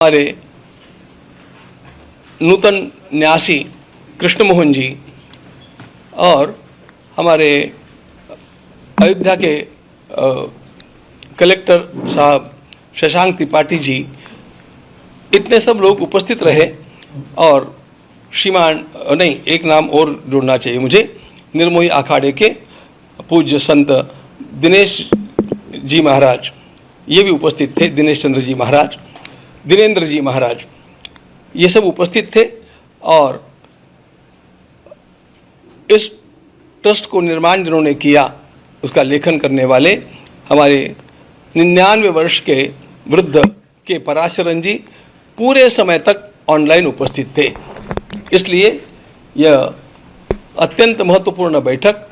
हमारे नूतन न्यासी कृष्ण मोहन जी और हमारे अयोध्या के कलेक्टर साहब शशांक त्रिपाठी जी, इतने सब लोग उपस्थित रहे। और श्रीमान नहीं, एक नाम और जोड़ना चाहिए मुझे, निर्मोही अखाड़े के पूज्य संत दिनेश जी महाराज, ये भी उपस्थित थे। दिनेश चंद्र जी महाराज, दिनेंद्र जी महाराज, ये सब उपस्थित थे। और इस ट्रस्ट को निर्माण जिन्होंने किया, उसका लेखन करने वाले हमारे 99 वर्ष के वृद्ध के पराशरन जी पूरे समय तक ऑनलाइन उपस्थित थे। इसलिए यह अत्यंत महत्वपूर्ण बैठक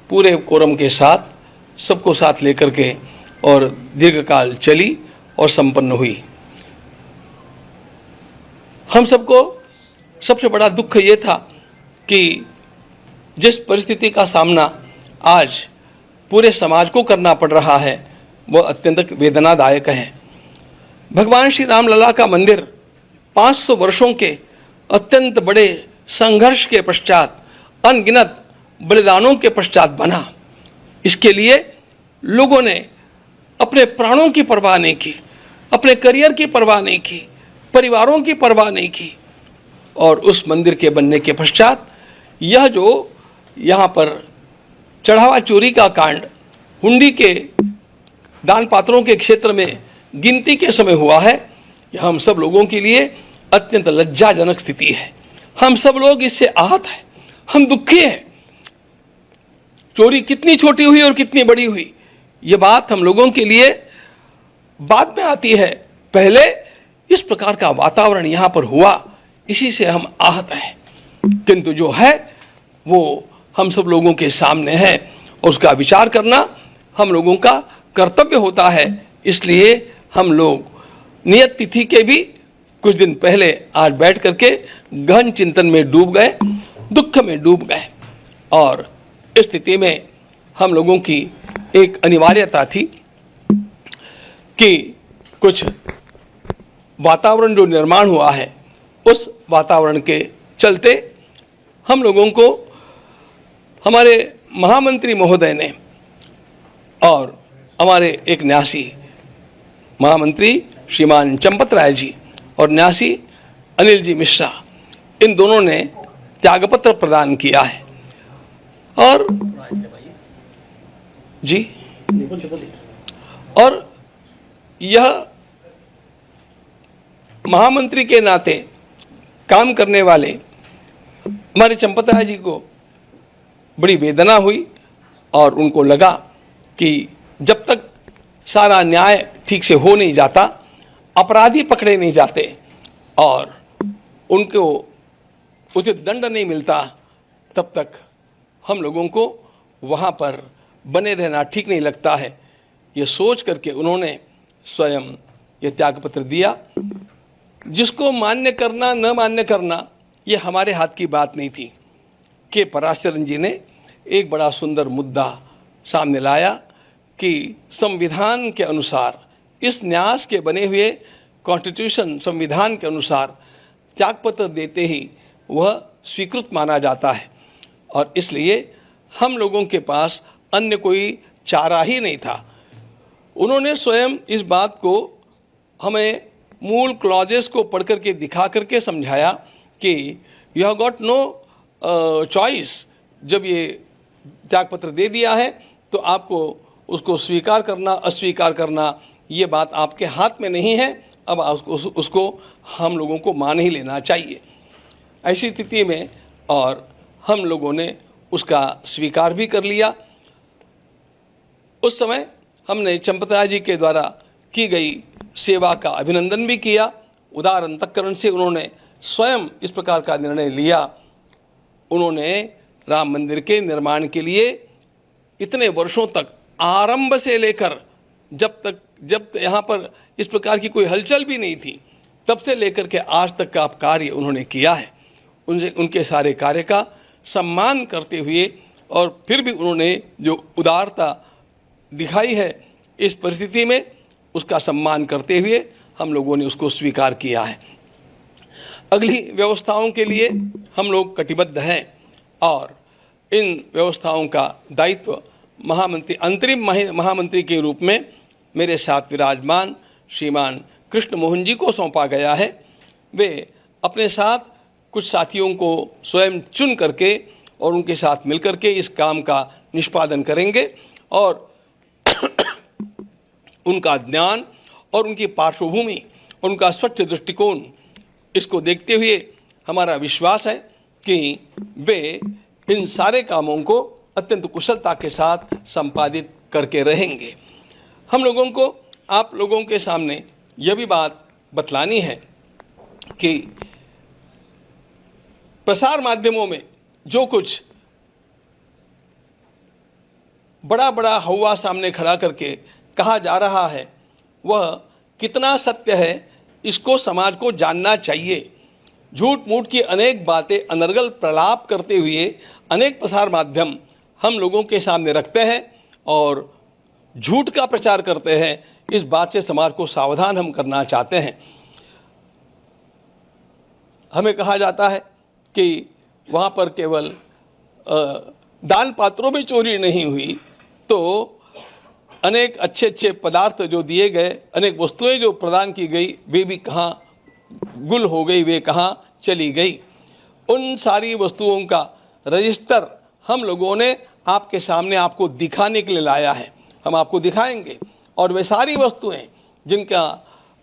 पूरे कोरम के साथ, सबको साथ लेकर के और दीर्घकाल चली और संपन्न हुई। हम सबको सबसे बड़ा दुख ये था कि जिस परिस्थिति का सामना आज पूरे समाज को करना पड़ रहा है, वह अत्यंत वेदनादायक है। भगवान श्री राम लला का मंदिर 500 वर्षों के अत्यंत बड़े संघर्ष के पश्चात, अनगिनत बलिदानों के पश्चात बना। इसके लिए लोगों ने अपने प्राणों की परवाह नहीं की, अपने करियर की परवाह नहीं की, परिवारों की परवाह नहीं की। और उस मंदिर के बनने के पश्चात यह जो यहाँ पर चढ़ावा चोरी का कांड, हुंडी के दान पात्रों के क्षेत्र में गिनती के समय हुआ है, यह हम सब लोगों के लिए अत्यंत लज्जाजनक स्थिति है। हम सब लोग इससे आहत हैं, हम दुखी हैं। चोरी कितनी छोटी हुई और कितनी बड़ी हुई, ये बात हम लोगों के लिए बाद में आती है। पहले इस प्रकार का वातावरण यहाँ पर हुआ, इसी से हम आहत हैं। किंतु जो है वो हम सब लोगों के सामने है और उसका विचार करना हम लोगों का कर्तव्य होता है। इसलिए हम लोग नियत तिथि के भी कुछ दिन पहले आज बैठ करके गहन चिंतन में डूब गए, दुख में डूब गए। और इस स्थिति में हम लोगों की एक अनिवार्यता थी कि कुछ वातावरण जो निर्माण हुआ है, उस वातावरण के चलते हम लोगों को हमारे महामंत्री महोदय ने और हमारे एक न्यासी महामंत्री श्रीमान चंपत राय जी और न्यासी अनिल जी मिश्रा, इन दोनों ने त्यागपत्र प्रदान किया है। और जी, और यह महामंत्री के नाते काम करने वाले हमारे चंपतराय जी को बड़ी वेदना हुई और उनको लगा कि जब तक सारा न्याय ठीक से हो नहीं जाता, अपराधी पकड़े नहीं जाते और उनको उचित दंड नहीं मिलता, तब तक हम लोगों को वहाँ पर बने रहना ठीक नहीं लगता है। ये सोच करके उन्होंने स्वयं ये त्यागपत्र दिया। जिसको मान्य करना न मान्य करना ये हमारे हाथ की बात नहीं थी। के पराशरन जी ने एक बड़ा सुंदर मुद्दा सामने लाया कि संविधान के अनुसार, इस न्यास के बने हुए कॉन्स्टिट्यूशन संविधान के अनुसार त्यागपत्र देते ही वह स्वीकृत माना जाता है। और इसलिए हम लोगों के पास अन्य कोई चारा ही नहीं था। उन्होंने स्वयं इस बात को हमें मूल क्लॉजेस को पढ़ करके दिखा करके समझाया कि you have got no choice. जब ये त्यागपत्र दे दिया है तो आपको उसको स्वीकार करना अस्वीकार करना, ये बात आपके हाथ में नहीं है। अब उसको हम लोगों को मान ही लेना चाहिए। ऐसी स्थिति में और हम लोगों ने उसका स्वीकार भी कर लिया। उस समय हमने चंपतराय जी के द्वारा की गई सेवा का अभिनंदन भी किया। उदार अंतःकरण से उन्होंने स्वयं इस प्रकार का निर्णय लिया। उन्होंने राम मंदिर के निर्माण के लिए इतने वर्षों तक, आरंभ से लेकर जब यहाँ पर इस प्रकार की कोई हलचल भी नहीं थी, तब से लेकर के आज तक का कार्य उन्होंने किया है। उनके सारे कार्य का सम्मान करते हुए और फिर भी उन्होंने जो उदारता दिखाई है इस परिस्थिति में, उसका सम्मान करते हुए हम लोगों ने उसको स्वीकार किया है। अगली व्यवस्थाओं के लिए हम लोग कटिबद्ध हैं और इन व्यवस्थाओं का दायित्व महामंत्री, अंतरिम महामंत्री के रूप में मेरे साथ विराजमान श्रीमान कृष्ण मोहन जी को सौंपा गया है। वे अपने साथ कुछ साथियों को स्वयं चुन करके और उनके साथ मिलकर के इस काम का निष्पादन करेंगे और उनका ज्ञान और उनकी पार्श्वभूमि, उनका स्वच्छ दृष्टिकोण, इसको देखते हुए हमारा विश्वास है कि वे इन सारे कामों को अत्यंत कुशलता के साथ संपादित करके रहेंगे। हम लोगों को आप लोगों के सामने यह भी बात बतलानी है कि प्रसार माध्यमों में जो कुछ बड़ा बड़ा हवा सामने खड़ा करके कहा जा रहा है वह कितना सत्य है, इसको समाज को जानना चाहिए। झूठ मूठ की अनेक बातें अनर्गल प्रलाप करते हुए अनेक प्रसार माध्यम हम लोगों के सामने रखते हैं और झूठ का प्रचार करते हैं। इस बात से समाज को सावधान हम करना चाहते हैं। हमें कहा जाता है कि वहाँ पर केवल दान पात्रों में चोरी नहीं हुई तो अनेक अच्छे अच्छे पदार्थ जो दिए गए, अनेक वस्तुएं जो प्रदान की गई, वे भी कहाँ गुल हो गई, वे कहाँ चली गई। उन सारी वस्तुओं का रजिस्टर हम लोगों ने आपके सामने आपको दिखाने के लिए लाया है। हम आपको दिखाएंगे और वे सारी वस्तुएं जिनका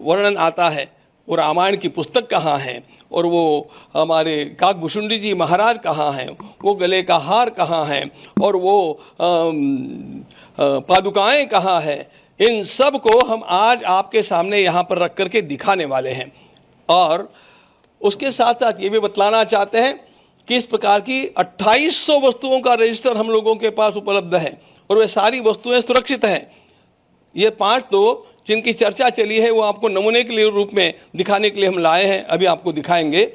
वर्णन आता है, वो रामायण की पुस्तक कहाँ है और वो हमारे काकभूषुंडी जी महाराज कहाँ हैं, वो गले का हार कहाँ है और वो पादुकाएं कहाँ है, इन सब को हम आज आपके सामने यहाँ पर रख करके दिखाने वाले हैं। और उसके साथ साथ ये भी बतलाना चाहते हैं कि इस प्रकार की 2800 वस्तुओं का रजिस्टर हम लोगों के पास उपलब्ध है और वे सारी वस्तुएं सुरक्षित हैं। ये 5 तो जिनकी चर्चा चली है वो आपको नमूने के लिए रूप में दिखाने के लिए हम लाए हैं, अभी आपको दिखाएंगे।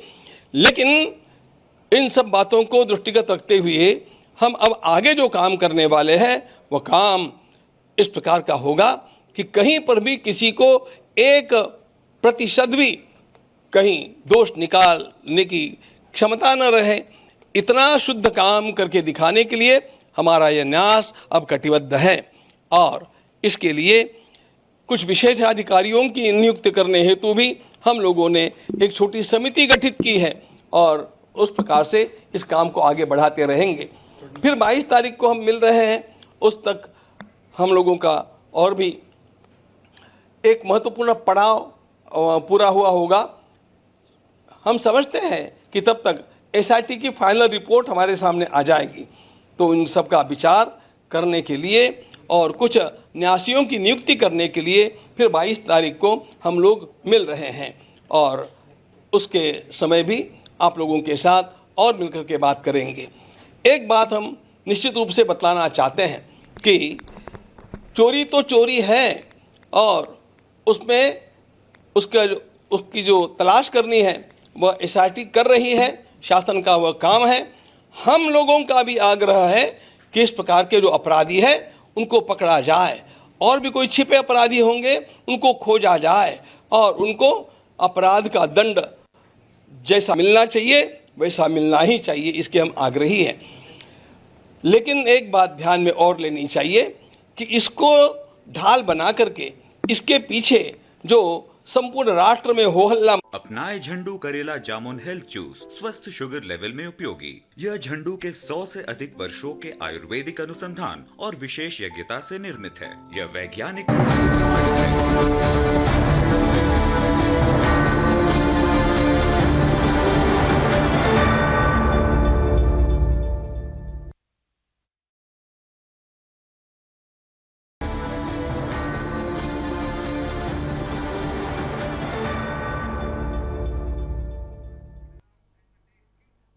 लेकिन इन सब बातों को दृष्टिगत रखते हुए हम अब आगे जो काम करने वाले हैं वह काम इस प्रकार का होगा कि कहीं पर भी किसी को 1% भी कहीं दोष निकालने की क्षमता न रहे, इतना शुद्ध काम करके दिखाने के लिए हमारा यह न्यास अब कटिबद्ध है। और इसके लिए कुछ विशेष अधिकारियों की नियुक्ति करने हेतु भी हम लोगों ने एक छोटी समिति गठित की है और उस प्रकार से इस काम को आगे बढ़ाते रहेंगे। फिर 22 तारीख को हम मिल रहे हैं, उस तक हम लोगों का और भी एक महत्वपूर्ण पड़ाव पूरा हुआ होगा। हम समझते हैं कि तब तक एसआईटी की फाइनल रिपोर्ट हमारे सामने आ जाएगी, तो इन सब का विचार करने के लिए और कुछ न्यासियों की नियुक्ति करने के लिए फिर 22 तारीख को हम लोग मिल रहे हैं और उसके समय भी आप लोगों के साथ और मिलकर के बात करेंगे। एक बात हम निश्चित रूप से बतलाना चाहते हैं कि चोरी तो चोरी है और उसमें उसकी जो तलाश करनी है वह एसआईटी कर रही है, शासन का वह काम है। हम लोगों का भी आग्रह है कि इस प्रकार के जो अपराधी हैं उनको पकड़ा जाए और भी कोई छिपे अपराधी होंगे उनको खोजा जाए और उनको अपराध का दंड जैसा मिलना चाहिए वैसा मिलना ही चाहिए, इसके हम आग्रही हैं। लेकिन एक बात ध्यान में और लेनी चाहिए कि इसको ढाल बना करके इसके पीछे जो संपूर्ण राष्ट्र में हो हल्ला। अपनाए झंडू करेला जामुन हेल्थ जूस स्वस्थ शुगर लेवल में उपयोगी। यह झंडू के 100 से अधिक वर्षों के आयुर्वेदिक अनुसंधान और विशेष यज्ञता से निर्मित है। यह वैज्ञानिक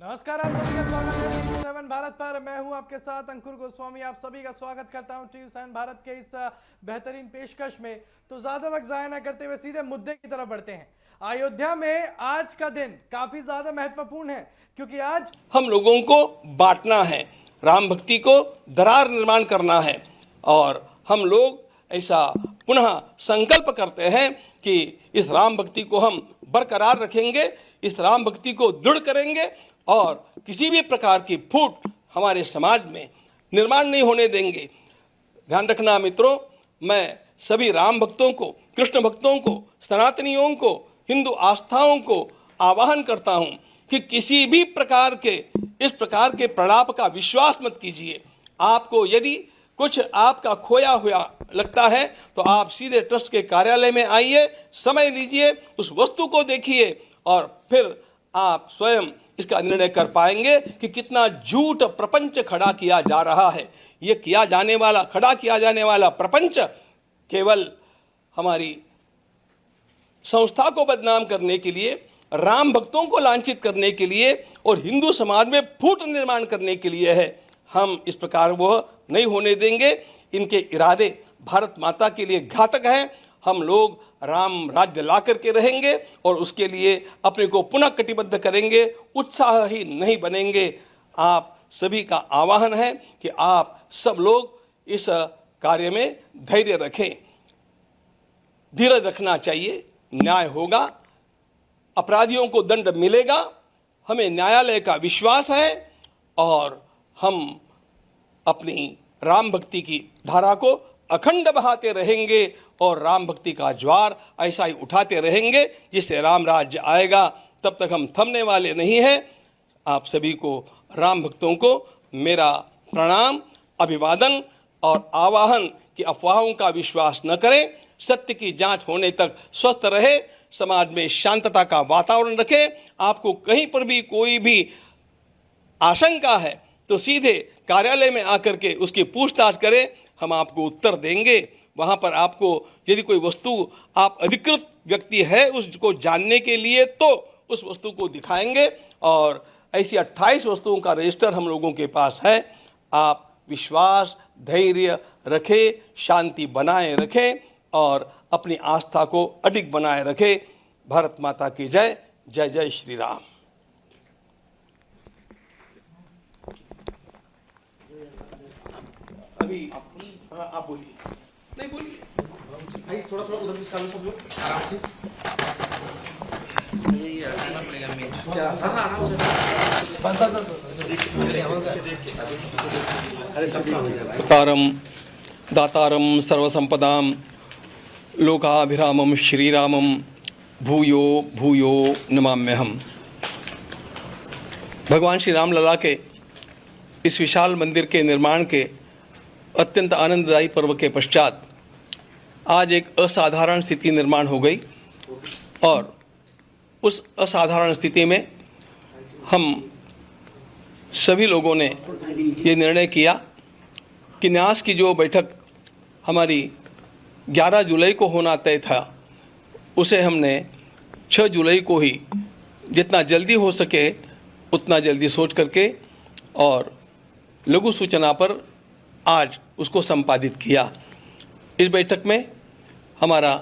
नमस्कार, आप सभी का स्वागत है टीवी 7 भारत पर। मैं हूं आपके साथ अंकुर गोस्वामी। आप सभी का स्वागत करता हूं टीवी 7 भारत के इस बेहतरीन पेशकश में। तो ज्यादा वक्त जाया न करते हुए सीधे मुद्दे की तरफ बढ़ते हैं। अयोध्या में आज का दिन काफी ज्यादा महत्वपूर्ण है क्योंकि आज हम लोगों को बांटना है, राम भक्ति को दरार निर्माण करना है और हम लोग ऐसा पुनः संकल्प करते हैं कि इस राम भक्ति को हम बरकरार रखेंगे, इस राम भक्ति को दृढ़ करेंगे और किसी भी प्रकार की फूट हमारे समाज में निर्माण नहीं होने देंगे। ध्यान रखना मित्रों, मैं सभी राम भक्तों को, कृष्ण भक्तों को, सनातनियों को, हिंदू आस्थाओं को आह्वान करता हूं कि किसी भी प्रकार के इस प्रकार के प्रलाप का विश्वास मत कीजिए। आपको यदि कुछ आपका खोया हुआ लगता है तो आप सीधे ट्रस्ट के कार्यालय में आइए, समय लीजिए, उस वस्तु को देखिए और फिर आप स्वयं इसका निर्णय कर पाएंगे कि कितना झूठ प्रपंच खड़ा किया जा रहा है। ये खड़ा किया जाने वाला प्रपंच केवल हमारी संस्था को बदनाम करने के लिए, राम भक्तों को लांछित करने के लिए और हिंदू समाज में फूट निर्माण करने के लिए है। हम इस प्रकार वह नहीं होने देंगे। इनके इरादे भारत माता के लिए घातक हैं। हम लोग राम राज्य ला करके रहेंगे और उसके लिए अपने को पुनः कटिबद्ध करेंगे, उत्साही नहीं बनेंगे। आप सभी का आह्वान है कि आप सब लोग इस कार्य में धैर्य रखें, धीरज रखना चाहिए। न्याय होगा, अपराधियों को दंड मिलेगा, हमें न्यायालय का विश्वास है और हम अपनी राम भक्ति की धारा को अखंड बहाते रहेंगे और राम भक्ति का ज्वार ऐसा ही उठाते रहेंगे जिससे राम राज्य आएगा। तब तक हम थमने वाले नहीं हैं। आप सभी को, राम भक्तों को मेरा प्रणाम, अभिवादन और आवाहन कि अफवाहों का विश्वास न करें, सत्य की जांच होने तक स्वस्थ रहे, समाज में शांतता का वातावरण रखें। आपको कहीं पर भी कोई भी आशंका है तो सीधे कार्यालय में आकर के उसकी पूछताछ करें, हम आपको उत्तर देंगे। वहाँ पर आपको यदि कोई वस्तु आप अधिकृत व्यक्ति है उसको जानने के लिए तो उस वस्तु को दिखाएंगे और ऐसी 28 वस्तुओं का रजिस्टर हम लोगों के पास है। आप विश्वास, धैर्य रखें, शांति बनाए रखें और अपनी आस्था को अडिग बनाए रखें। भारत माता की जय। जय जय श्री राम। अभी आप बोलिए। नहीं बोलिए भाई, थोड़ा थोड़ा उधर से सब लोग आराम से। क्या? हाँ हाँ, आराम से। तारम दातारम सर्वसंपदाम लोकाभिरामम श्रीरामम भूयो भूयो नमाम्यहम्। भगवान श्री राम लला के इस विशाल मंदिर के निर्माण के अत्यंत आनंददायी पर्व के पश्चात आज एक असाधारण स्थिति निर्माण हो गई और उस असाधारण स्थिति में हम सभी लोगों ने ये निर्णय किया कि न्यास की जो बैठक हमारी 11 जुलाई को होना तय था उसे हमने 6 जुलाई को ही जितना जल्दी हो सके उतना जल्दी सोच करके और लघु सूचना पर आज उसको संपादित किया। इस बैठक में हमारा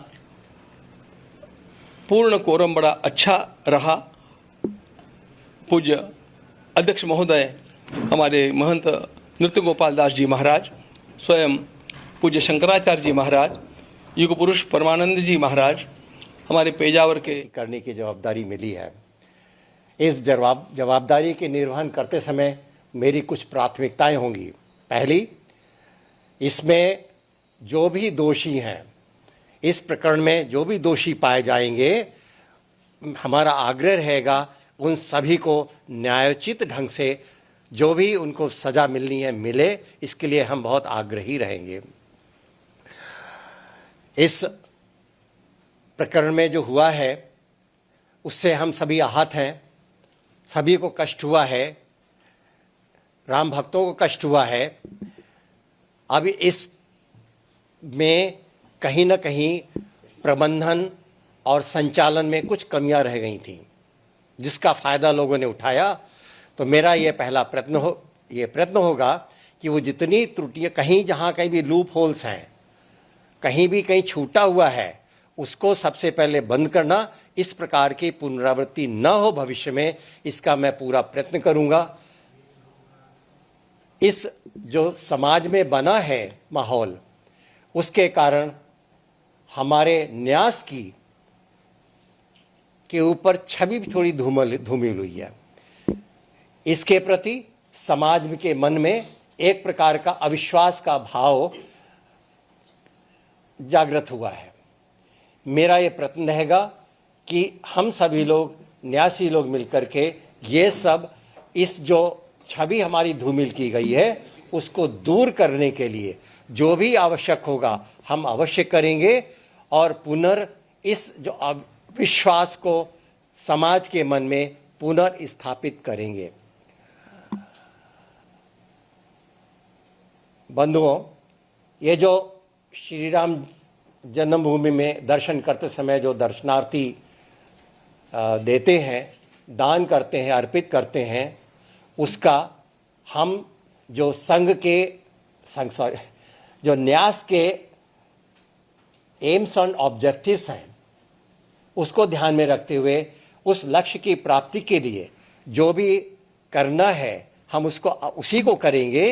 पूर्ण कोरम बड़ा अच्छा रहा। पूज्य अध्यक्ष महोदय हमारे महंत नृत्य गोपाल दास जी महाराज, स्वयं पूज्य शंकराचार्य जी महाराज, युग पुरुष परमानंद जी महाराज, हमारे पेजावर के करने की जवाबदारी मिली है। इस जवाबदारी के निर्वहन करते समय मेरी कुछ प्राथमिकताएं होंगी। पहली, इसमें जो भी दोषी हैं, इस प्रकरण में जो भी दोषी पाए जाएंगे, हमारा आग्रह रहेगा उन सभी को न्यायोचित ढंग से जो भी उनको सजा मिलनी है मिले। इसके लिए हम बहुत आग्रही रहेंगे। इस प्रकरण में जो हुआ है उससे हम सभी आहत हैं, सभी को कष्ट हुआ है, राम भक्तों को कष्ट हुआ है। अब इस में कहीं न कहीं प्रबंधन और संचालन में कुछ कमियां रह गई थी जिसका फ़ायदा लोगों ने उठाया। तो मेरा ये पहला प्रयत्न होगा कि वो जितनी त्रुटियां, कहीं जहाँ कहीं भी लूप होल्स हैं, कहीं छूटा हुआ है, उसको सबसे पहले बंद करना। इस प्रकार की पुनरावृत्ति न हो भविष्य में, इसका मैं पूरा प्रयत्न करूंगा। इस जो समाज में बना है माहौल, उसके कारण हमारे न्यास की के ऊपर छवि भी थोड़ी धूमिल हुई है। इसके प्रति समाज के मन में एक प्रकार का अविश्वास का भाव जागृत हुआ है। मेरा ये प्रयत्न रहेगा कि हम सभी लोग, न्यासी लोग मिलकर के ये सब, इस जो छवि हमारी धूमिल की गई है उसको दूर करने के लिए जो भी आवश्यक होगा हम अवश्य करेंगे और इस जो विश्वास को समाज के मन में पुनर्स्थापित करेंगे। बंधुओं, ये जो श्री राम जन्मभूमि में दर्शन करते समय जो दर्शनार्थी देते हैं, दान करते हैं, अर्पित करते हैं, उसका हम जो जो न्यास के एम्स एंड ऑब्जेक्टिव्स हैं उसको ध्यान में रखते हुए उस लक्ष्य की प्राप्ति के लिए जो भी करना है हम उसको उसी को करेंगे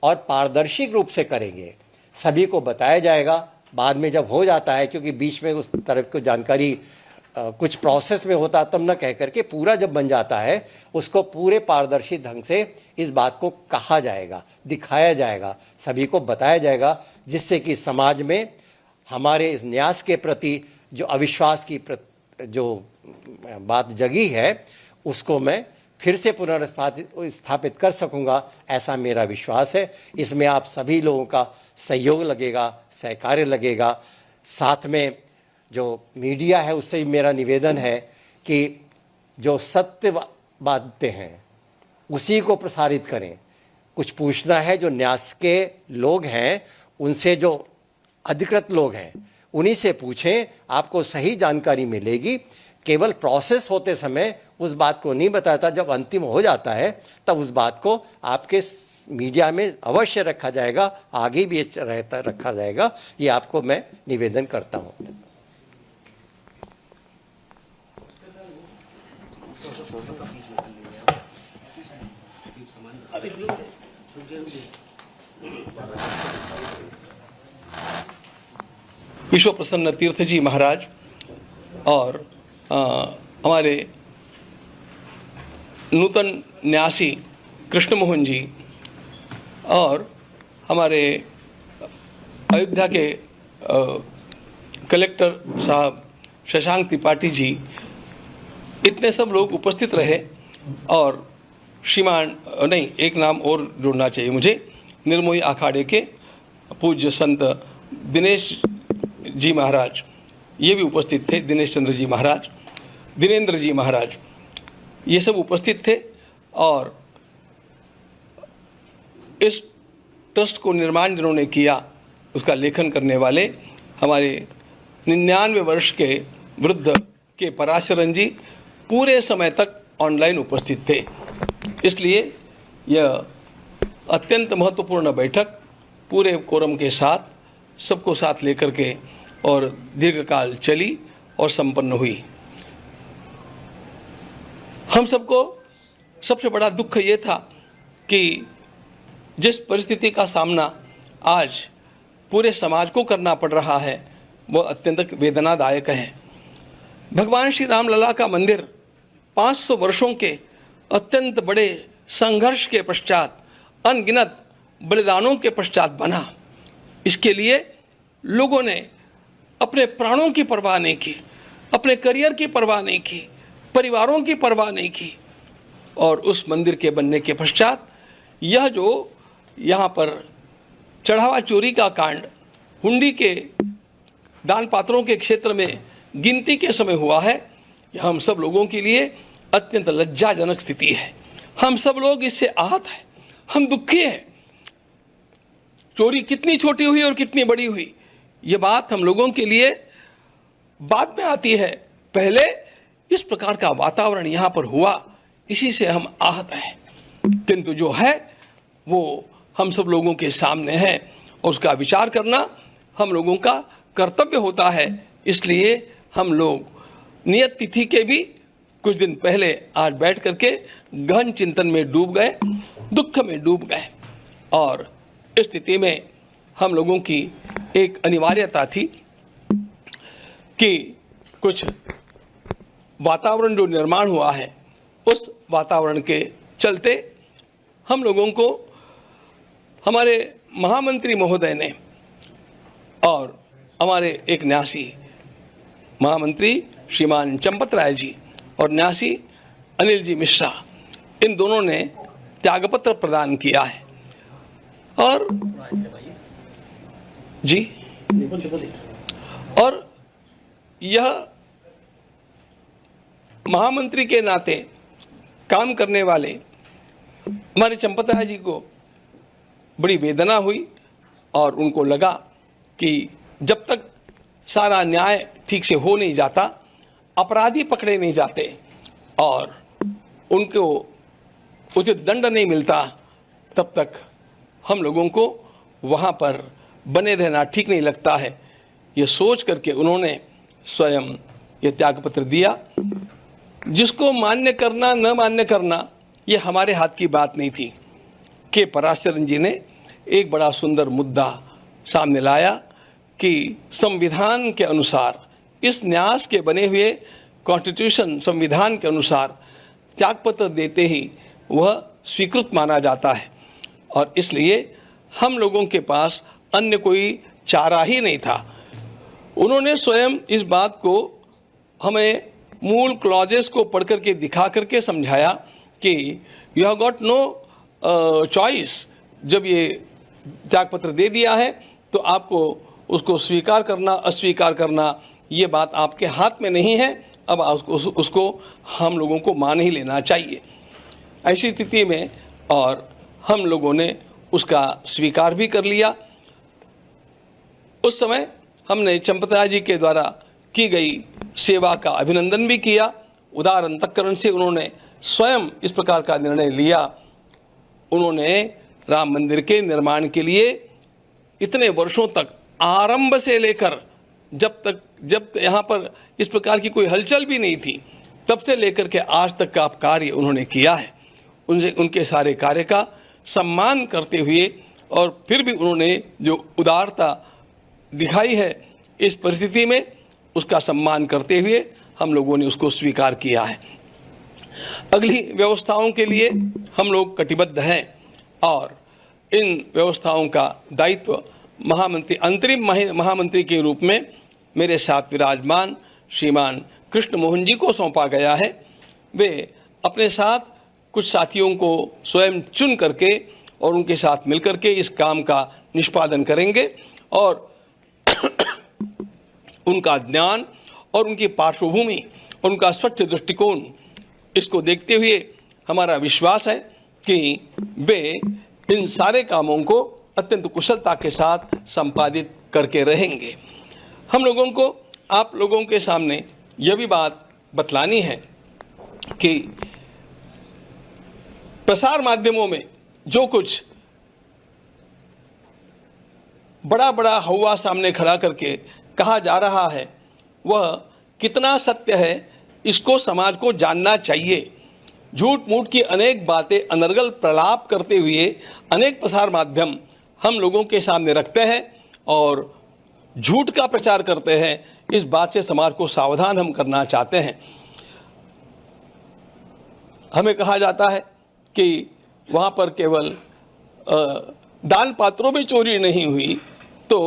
और पारदर्शी रूप से करेंगे। सभी को बताया जाएगा बाद में जब हो जाता है, क्योंकि बीच में उस तरफ को जानकारी कुछ प्रोसेस में होता तब न कह करके पूरा जब बन जाता है उसको पूरे पारदर्शी ढंग से इस बात को कहा जाएगा, दिखाया जाएगा, सभी को बताया जाएगा, जिससे कि समाज में हमारे इस न्यास के प्रति जो अविश्वास की जो बात जगी है उसको मैं फिर से पुनर्स्थापित कर सकूंगा, ऐसा मेरा विश्वास है। इसमें आप सभी लोगों का सहयोग लगेगा, सहकार्य लगेगा। साथ में जो मीडिया है उससे भी मेरा निवेदन है कि जो सत्य बातें हैं उसी को प्रसारित करें। कुछ पूछना है, जो न्यास के लोग हैं उनसे, जो अधिकृत लोग हैं उन्हीं से पूछें, आपको सही जानकारी मिलेगी। केवल प्रोसेस होते समय उस बात को नहीं बताता, जब अंतिम हो जाता है तब उस बात को आपके मीडिया में अवश्य रखा जाएगा, आगे भी रखा जाएगा। ये आपको मैं निवेदन करता हूँ। विश्व प्रसन्न तीर्थ जी महाराज और हमारे नूतन न्यासी कृष्ण मोहन जी और हमारे अयोध्या के कलेक्टर साहब शशांक त्रिपाठी जी, इतने सब लोग उपस्थित रहे। और श्रीमान नहीं, एक नाम और जोड़ना चाहिए मुझे, निर्मोही अखाड़े के पूज्य संत दिनेश जी महाराज, ये भी उपस्थित थे। दिनेश चंद्र जी महाराज, दिनेंद्र जी महाराज, ये सब उपस्थित थे। और इस ट्रस्ट को निर्माण जिन्होंने किया उसका लेखन करने वाले हमारे 99 वर्ष के वृद्ध के पराशरन जी पूरे समय तक ऑनलाइन उपस्थित थे। इसलिए यह अत्यंत महत्वपूर्ण बैठक पूरे कोरम के साथ, सबको साथ लेकर के और दीर्घकाल चली और संपन्न हुई। हम सबको सबसे बड़ा दुख ये था कि जिस परिस्थिति का सामना आज पूरे समाज को करना पड़ रहा है वो अत्यंत वेदनादायक है। भगवान श्री राम लला का मंदिर 500 वर्षों के अत्यंत बड़े संघर्ष के पश्चात, अनगिनत बलिदानों के पश्चात बना। इसके लिए लोगों ने अपने प्राणों की परवाह नहीं की, अपने करियर की परवाह नहीं की, परिवारों की परवाह नहीं की। और उस मंदिर के बनने के पश्चात यह जो यहाँ पर चढ़ावा चोरी का कांड हुंडी के दान पात्रों के क्षेत्र में गिनती के समय हुआ है, यह हम सब लोगों के लिए अत्यंत लज्जाजनक स्थिति है। हम सब लोग इससे आहत हैं, हम दुखी हैं। चोरी कितनी छोटी हुई और कितनी बड़ी हुई, ये बात हम लोगों के लिए बाद में आती है। पहले इस प्रकार का वातावरण यहाँ पर हुआ, इसी से हम आहत हैं। किंतु जो है वो हम सब लोगों के सामने है और उसका विचार करना हम लोगों का कर्तव्य होता है। इसलिए हम लोग नियत तिथि के भी कुछ दिन पहले आज बैठ करके गहन चिंतन में डूब गए, दुख में डूब गए। और इस स्थिति में हम लोगों की एक अनिवार्यता थी कि कुछ वातावरण जो निर्माण हुआ है उस वातावरण के चलते हम लोगों को हमारे महामंत्री महोदय ने और हमारे एक न्यासी महामंत्री श्रीमान चंपत राय जी और न्यासी अनिल जी मिश्रा, इन दोनों ने त्यागपत्र प्रदान किया है। और जी और यह महामंत्री के नाते काम करने वाले हमारे चंपत राय जी को बड़ी वेदना हुई और उनको लगा कि जब तक सारा न्याय ठीक से हो नहीं जाता, अपराधी पकड़े नहीं जाते और उनको उचित दंड नहीं मिलता, तब तक हम लोगों को वहाँ पर बने रहना ठीक नहीं लगता है। ये सोच करके उन्होंने स्वयं ये त्यागपत्र दिया, जिसको मान्य करना न मान्य करना ये हमारे हाथ की बात नहीं थी। के पराशरन जी ने एक बड़ा सुंदर मुद्दा सामने लाया कि संविधान के अनुसार, इस न्यास के बने हुए कॉन्स्टिट्यूशन संविधान के अनुसार त्यागपत्र देते ही वह स्वीकृत माना जाता है और इसलिए हम लोगों के पास अन्य कोई चारा ही नहीं था। उन्होंने स्वयं इस बात को हमें मूल क्लॉजेस को पढ़ करके दिखा करके समझाया कि you have got no choice. जब ये त्यागपत्र दे दिया है तो आपको उसको स्वीकार करना अस्वीकार करना ये बात आपके हाथ में नहीं है। अब उसको हम लोगों को मान ही लेना चाहिए। ऐसी स्थिति में और हम लोगों ने उसका स्वीकार भी कर लिया। उस समय हमने चंपतराय जी के द्वारा की गई सेवा का अभिनंदन भी किया। उदार अंतःकरण से उन्होंने स्वयं इस प्रकार का निर्णय लिया। उन्होंने राम मंदिर के निर्माण के लिए इतने वर्षों तक, आरंभ से लेकर जब यहाँ पर इस प्रकार की कोई हलचल भी नहीं थी, तब से लेकर के आज तक का कार्य उन्होंने किया है। उनके सारे कार्य का सम्मान करते हुए और फिर भी उन्होंने जो उदारता दिखाई है इस परिस्थिति में, उसका सम्मान करते हुए हम लोगों ने उसको स्वीकार किया है। अगली व्यवस्थाओं के लिए हम लोग कटिबद्ध हैं और इन व्यवस्थाओं का दायित्व महामंत्री, अंतरिम महामंत्री के रूप में मेरे साथ विराजमान श्रीमान कृष्ण मोहन जी को सौंपा गया है। वे अपने साथ कुछ साथियों को स्वयं चुन करके और उनके साथ मिलकर के इस काम का निष्पादन करेंगे और उनका ज्ञान और उनकी पार्श्वभूमि और उनका स्वच्छ दृष्टिकोण, इसको देखते हुए हमारा विश्वास है कि वे इन सारे कामों को अत्यंत कुशलता के साथ संपादित करके रहेंगे। हम लोगों को आप लोगों के सामने यह भी बात बतलानी है कि प्रसार माध्यमों में जो कुछ बड़ा बड़ा हवा सामने खड़ा करके कहा जा रहा है वह कितना सत्य है, इसको समाज को जानना चाहिए। झूठ मूठ की अनेक बातें अनर्गल प्रलाप करते हुए अनेक प्रसार माध्यम हम लोगों के सामने रखते हैं और झूठ का प्रचार करते हैं। इस बात से समाज को सावधान हम करना चाहते हैं। हमें कहा जाता है कि वहाँ पर केवल दान पात्रों में चोरी नहीं हुई तो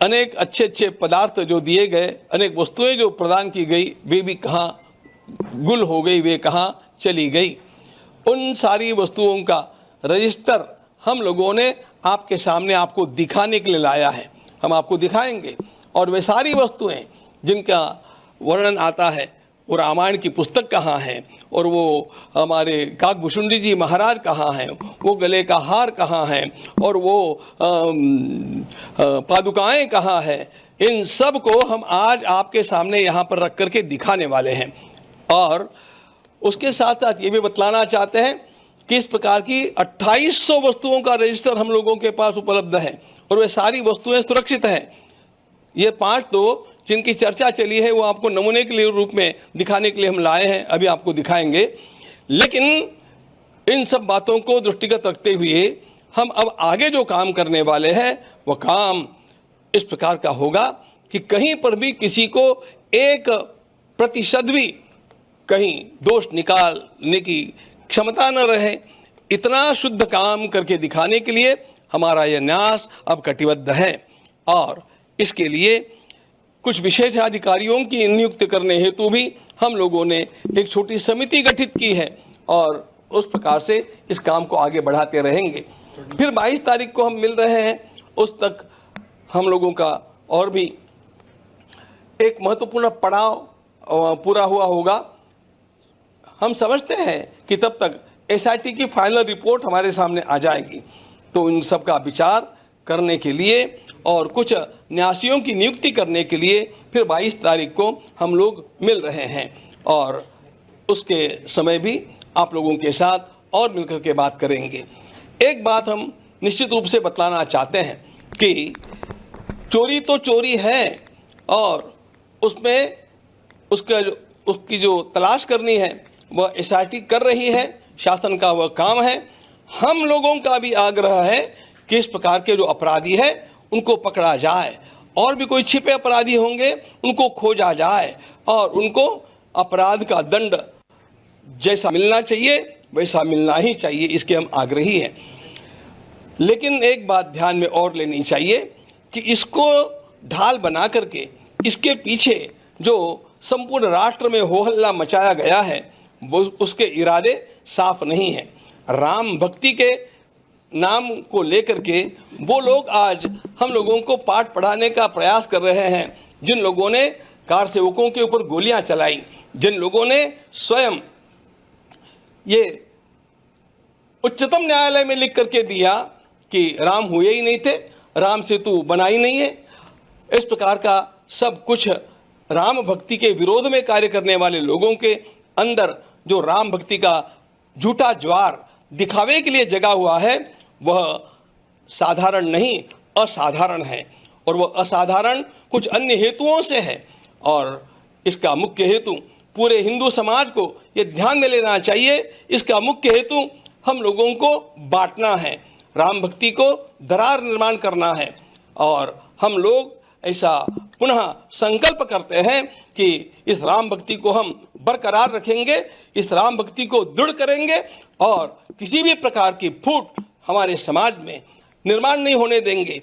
अनेक अच्छे अच्छे पदार्थ जो दिए गए, अनेक वस्तुएं जो प्रदान की गई, वे भी कहाँ गुल हो गई, वे कहाँ चली गई। उन सारी वस्तुओं का रजिस्टर हम लोगों ने आपके सामने आपको दिखाने के लिए लाया है। हम आपको दिखाएंगे और वे सारी वस्तुएं जिनका वर्णन आता है, वो रामायण की पुस्तक कहाँ है और वो हमारे काकभूषुंडी जी महाराज कहाँ हैं, वो गले का हार कहाँ है और वो पादुकाएं कहाँ है, इन सब को हम आज आपके सामने यहाँ पर रख करके दिखाने वाले हैं। और उसके साथ साथ ये भी बतलाना चाहते हैं कि इस प्रकार की 2800 वस्तुओं का रजिस्टर हम लोगों के पास उपलब्ध है और वे सारी वस्तुएं सुरक्षित हैं। ये 5 तो जिनकी चर्चा चली है वो आपको नमूने के लिए रूप में दिखाने के लिए हम लाए हैं, अभी आपको दिखाएंगे। लेकिन इन सब बातों को दृष्टिगत रखते हुए हम अब आगे जो काम करने वाले हैं वह काम इस प्रकार का होगा कि कहीं पर भी किसी को एक प्रतिशत भी कहीं दोष निकालने की क्षमता न रहे, इतना शुद्ध काम करके दिखाने के लिए हमारा यह न्यास अब कटिबद्ध है। और इसके लिए कुछ विशेष अधिकारियों की नियुक्ति करने हेतु भी हम लोगों ने एक छोटी समिति गठित की है और उस प्रकार से इस काम को आगे बढ़ाते रहेंगे। फिर 22 तारीख को हम मिल रहे हैं, उस तक हम लोगों का और भी एक महत्वपूर्ण पड़ाव पूरा हुआ होगा। हम समझते हैं कि तब तक एसआईटी की फाइनल रिपोर्ट हमारे सामने आ जाएगी, तो इन सब का विचार करने के लिए और कुछ न्यासियों की नियुक्ति करने के लिए फिर 22 तारीख को हम लोग मिल रहे हैं और उसके समय भी आप लोगों के साथ और मिलकर के बात करेंगे। एक बात हम निश्चित रूप से बतलाना चाहते हैं कि चोरी तो चोरी है और उसमें उसकी जो तलाश करनी है वह एसआईटी कर रही है, शासन का वह काम है। हम लोगों का भी आग्रह है कि इस प्रकार के जो अपराधी है उनको पकड़ा जाए और भी कोई छिपे अपराधी होंगे उनको खोजा जाए और उनको अपराध का दंड जैसा मिलना चाहिए वैसा मिलना ही चाहिए, इसके हम आग्रही हैं। लेकिन एक बात ध्यान में और लेनी चाहिए कि इसको ढाल बना करके इसके पीछे जो संपूर्ण राष्ट्र में हो हल्ला मचाया गया है वो उसके इरादे साफ नहीं हैं। राम भक्ति के नाम को लेकर के वो लोग आज हम लोगों को पाठ पढ़ाने का प्रयास कर रहे हैं, जिन लोगों ने कार सेवकों के ऊपर गोलियां चलाई, जिन लोगों ने स्वयं ये उच्चतम न्यायालय में लिख करके दिया कि राम हुए ही नहीं थे, राम सेतु बना ही नहीं है, इस प्रकार का सब कुछ राम भक्ति के विरोध में कार्य करने वाले लोगों के अंदर जो राम भक्ति का झूठा ज्वार दिखावे के लिए जगा हुआ है वह साधारण नहीं असाधारण है और वह असाधारण कुछ अन्य हेतुओं से है। और इसका मुख्य हेतु पूरे हिंदू समाज को ये ध्यान में लेना चाहिए, इसका मुख्य हेतु हम लोगों को बांटना है, राम भक्ति को दरार निर्माण करना है। और हम लोग ऐसा पुनः संकल्प करते हैं कि इस राम भक्ति को हम बरकरार रखेंगे, इस राम भक्ति को दृढ़ करेंगे और किसी भी प्रकार की फूट हमारे समाज में निर्माण नहीं होने देंगे।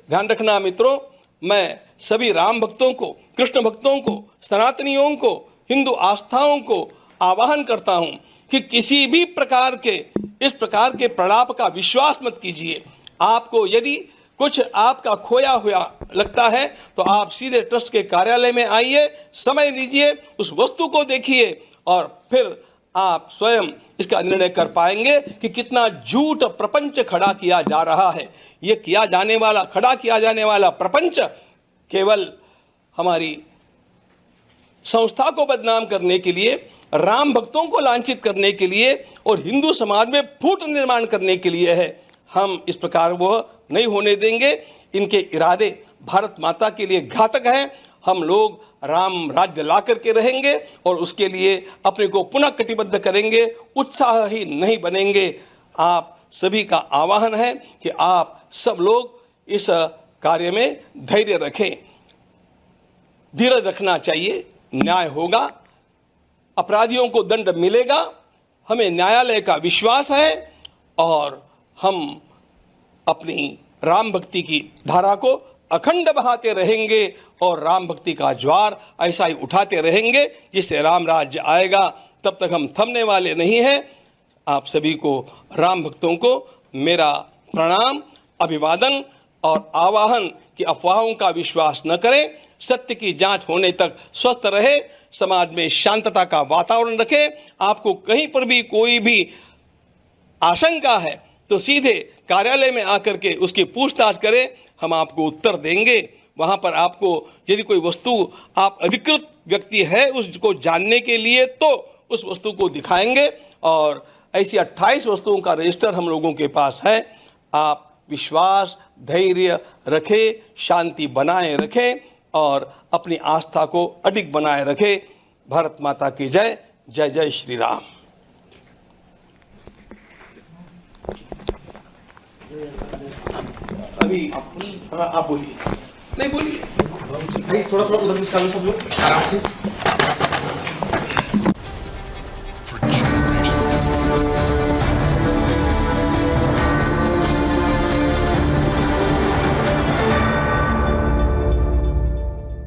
ध्यान रखना मित्रों, मैं सभी राम भक्तों को, कृष्ण भक्तों को, सनातनियों को, हिंदू आस्थाओं को आह्वान करता हूं कि किसी भी प्रकार के इस प्रकार के प्रलाप का विश्वास मत कीजिए। आपको यदि कुछ आपका खोया हुआ लगता है तो आप सीधे ट्रस्ट के कार्यालय में आइए, समय लीजिए, उस वस्तु को देखिए और फिर आप स्वयं इसका निर्णय कर पाएंगे कि कितना झूठ प्रपंच खड़ा किया जा रहा है। ये खड़ा किया जाने वाला प्रपंच केवल हमारी संस्था को बदनाम करने के लिए, राम भक्तों को लांछित करने के लिए और हिंदू समाज में फूट निर्माण करने के लिए है। हम इस प्रकार वह नहीं होने देंगे। इनके इरादे भारत माता के लिए घातक हैं। हम लोग राम राज्य ला करके रहेंगे और उसके लिए अपने को पुनः कटिबद्ध करेंगे, उत्साही नहीं बनेंगे। आप सभी का आह्वान है कि आप सब लोग इस कार्य में धैर्य रखें, धीरज रखना चाहिए, न्याय होगा, अपराधियों को दंड मिलेगा, हमें न्यायालय का विश्वास है और हम अपनी राम भक्ति की धारा को अखंड बहाते रहेंगे और राम भक्ति का ज्वार ऐसा ही उठाते रहेंगे जिससे राम राज्य आएगा। तब तक हम थमने वाले नहीं हैं। आप सभी को, राम भक्तों को मेरा प्रणाम, अभिवादन और आवाहन कि अफवाहों का विश्वास न करें, सत्य की जांच होने तक स्वस्थ रहे, समाज में शांतता का वातावरण रखें। आपको कहीं पर भी कोई भी आशंका है तो सीधे कार्यालय में आकर के उसकी पूछताछ करें, हम आपको उत्तर देंगे। वहां पर आपको यदि कोई वस्तु आप अधिकृत व्यक्ति है उसको जानने के लिए तो उस वस्तु को दिखाएंगे और ऐसी 28 वस्तुओं का रजिस्टर हम लोगों के पास है। आप विश्वास, धैर्य रखें, शांति बनाए रखें और अपनी आस्था को अडिग बनाए रखें। भारत माता की जय। जय जय श्री राम। अभी आप बोलिए। नहीं बोलिए। भाई थोड़ा थोड़ा उधर निकालो सब लोग आराम से।